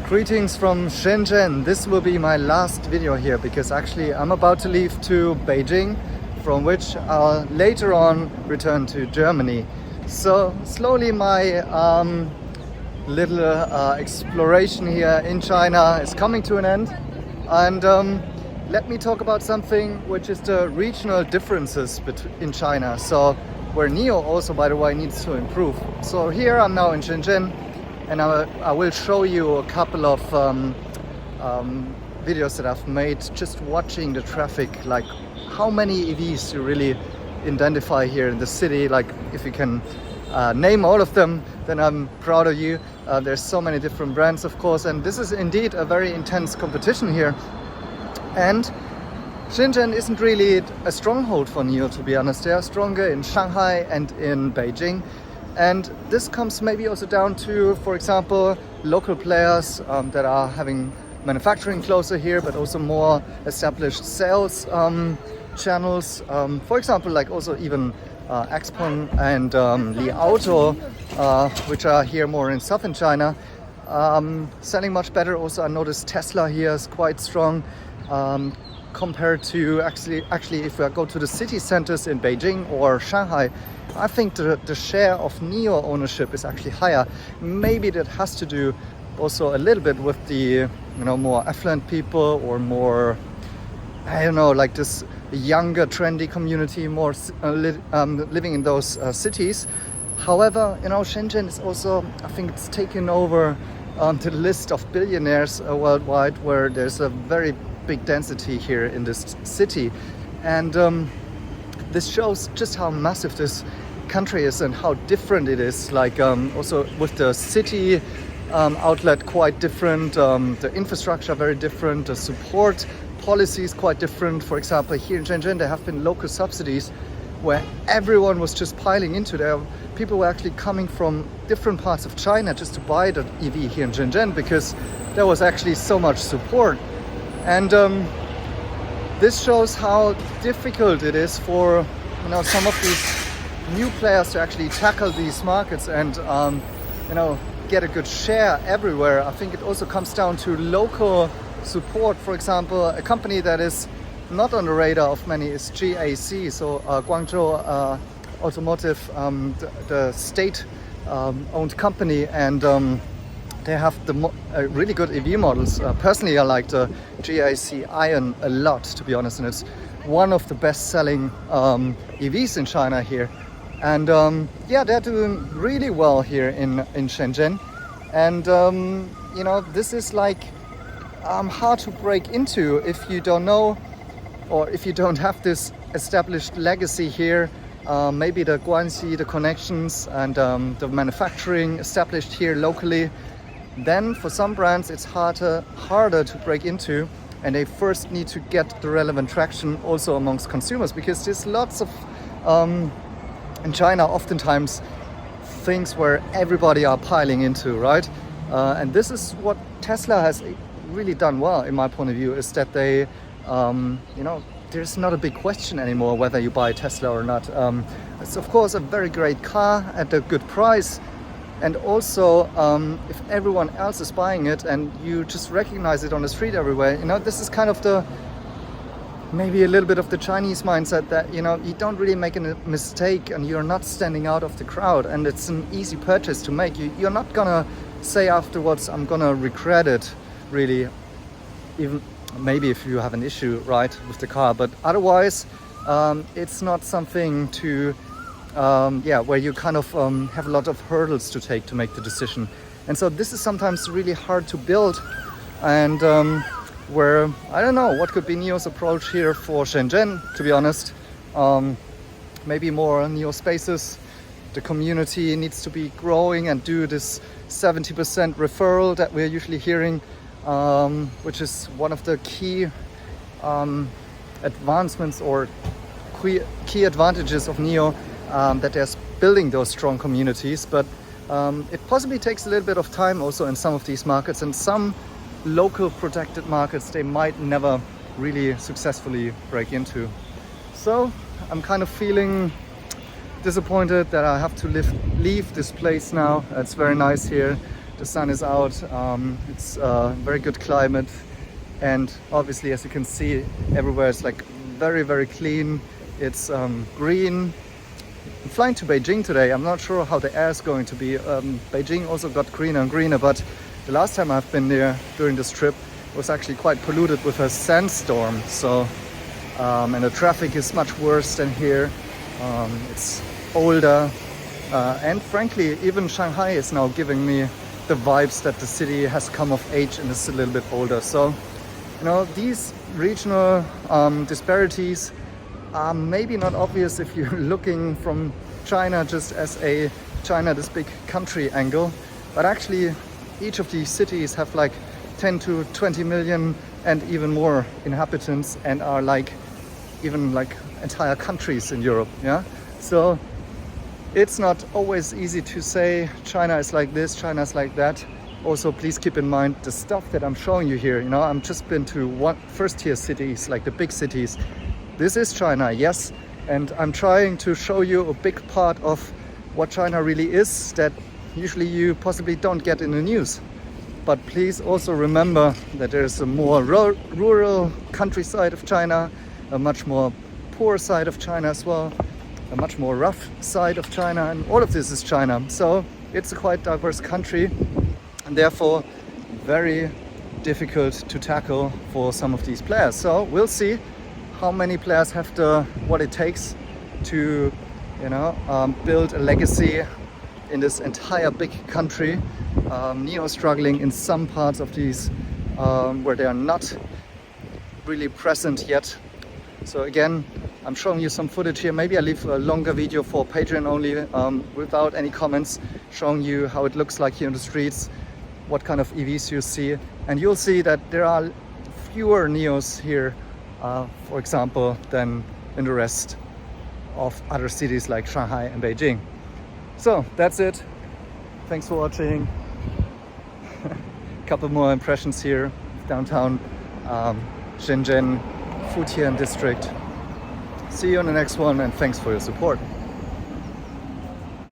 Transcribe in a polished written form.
Greetings from Shenzhen. This will be my last video here because actually I'm about to leave to Beijing, from which I'll later on return to Germany. So slowly my little exploration here in China is coming to an end, and let me talk about something which is the regional differences in China. So where NIO also, by the way, needs to improve. So here I'm now in Shenzhen, and I will show you a couple of videos that I've made just watching the traffic, like how many EVs you really identify here in the city. Like if you can name all of them, then I'm proud of you. There's so many different brands, of course, and this is indeed a very intense competition here. And Shenzhen isn't really a stronghold for NIO, to be honest. They are stronger in Shanghai and in Beijing. And this comes maybe also down to, for example, local players that are having manufacturing closer here, but also more established sales channels. For example, like also even Xpeng and Li Auto, which are here more in southern China, selling much better. Also, I noticed Tesla here is quite strong compared to actually if I go to the city centers in Beijing or Shanghai. I think the share of NIO ownership is actually higher. Maybe that has to do also a little bit with the more affluent people, or more, I don't know, like this younger trendy community more living in those cities. However, Shenzhen is also, I think it's taken over the list of billionaires worldwide, where there's a very big density here in this city, and this shows just how massive this country is and how different it is. Like also with the city outlet quite different, the infrastructure very different, the support policy is quite different. For example, here in Shenzhen there have been local subsidies where everyone was just piling into there. People were actually coming from different parts of China just to buy the EV here in Shenzhen because there was actually so much support. And this shows how difficult it is for some of these new players to actually tackle these markets and get a good share everywhere. I think it also comes down to local support. For example, a company that is not on the radar of many is GAC, so Guangzhou Automotive, the state owned company, and they have really good EV models. Personally, I like the GAC Ion a lot, to be honest, and it's one of the best-selling EVs in China here. And they're doing really well here in Shenzhen. And this is like hard to break into if you don't know, or if you don't have this established legacy here. Maybe the guanxi, the connections, and the manufacturing established here locally. Then for some brands it's harder to break into, and they first need to get the relevant traction also amongst consumers, because there's lots of in China oftentimes things where everybody are piling into, right? And this is what Tesla has really done well, in my point of view, is that they there's not a big question anymore whether you buy Tesla or not. It's of course a very great car at a good price. And also, if everyone else is buying it and you just recognize it on the street everywhere, this is kind of maybe a little bit of the Chinese mindset that, you don't really make a mistake and you're not standing out of the crowd, and it's an easy purchase to make. You're not gonna say afterwards, I'm gonna regret it, really, even maybe if you have an issue, right, with the car. But otherwise, it's not something to where you kind of have a lot of hurdles to take to make the decision. And so this is sometimes really hard to build, and where I don't know what could be NIO's approach here for Shenzhen, to be honest. Maybe more NIO spaces. The community needs to be growing and do this 70% referral that we're usually hearing, which is one of the key advancements or key advantages of NIO. That they're building those strong communities, but it possibly takes a little bit of time also in some of these markets, and some local protected markets they might never really successfully break into. So I'm kind of feeling disappointed that I have to leave this place now. It's very nice here. the sun is out, it's a very good climate, and obviously, as you can see, everywhere is like very clean. It's green. I'm flying to Beijing today. I'm not sure how the air is going to be. Beijing also got greener and greener, but the last time I've been there during this trip was actually quite polluted with a sandstorm. So, and the traffic is much worse than here. It's older, and frankly, even Shanghai is now giving me the vibes that the city has come of age and is a little bit older. So, you know, these regional disparities are maybe not obvious if you're looking from China just as a China, this big country angle, but actually each of these cities have like 10 to 20 million and even more inhabitants, and are like even like entire countries in Europe. Yeah, so it's not always easy to say China is like this, China is like that. Also, please keep in mind the stuff that I'm showing you here. You know, I'm just been to first-tier cities, like the big cities. This is China, yes, and I'm trying to show you a big part of what China really is that usually you possibly don't get in the news. But please also remember that there is a more rural countryside of China, a much more poor side of China as well, a much more rough side of China, and all of this is China. So it's a quite diverse country, and therefore very difficult to tackle for some of these players. So we'll see how many players have what it takes to, you know, build a legacy in this entire big country. NIO struggling in some parts of these where they are not really present yet. So again, I'm showing you some footage here. Maybe I leave a longer video for Patreon only, without any comments, showing you how it looks like here in the streets, what kind of EVs you see, and you'll see that there are fewer NIOs here, for example, than in the rest of other cities like Shanghai and Beijing. So that's it. Thanks for watching. Couple more impressions here, downtown Shenzhen, Futian district. See you in the next one, and thanks for your support.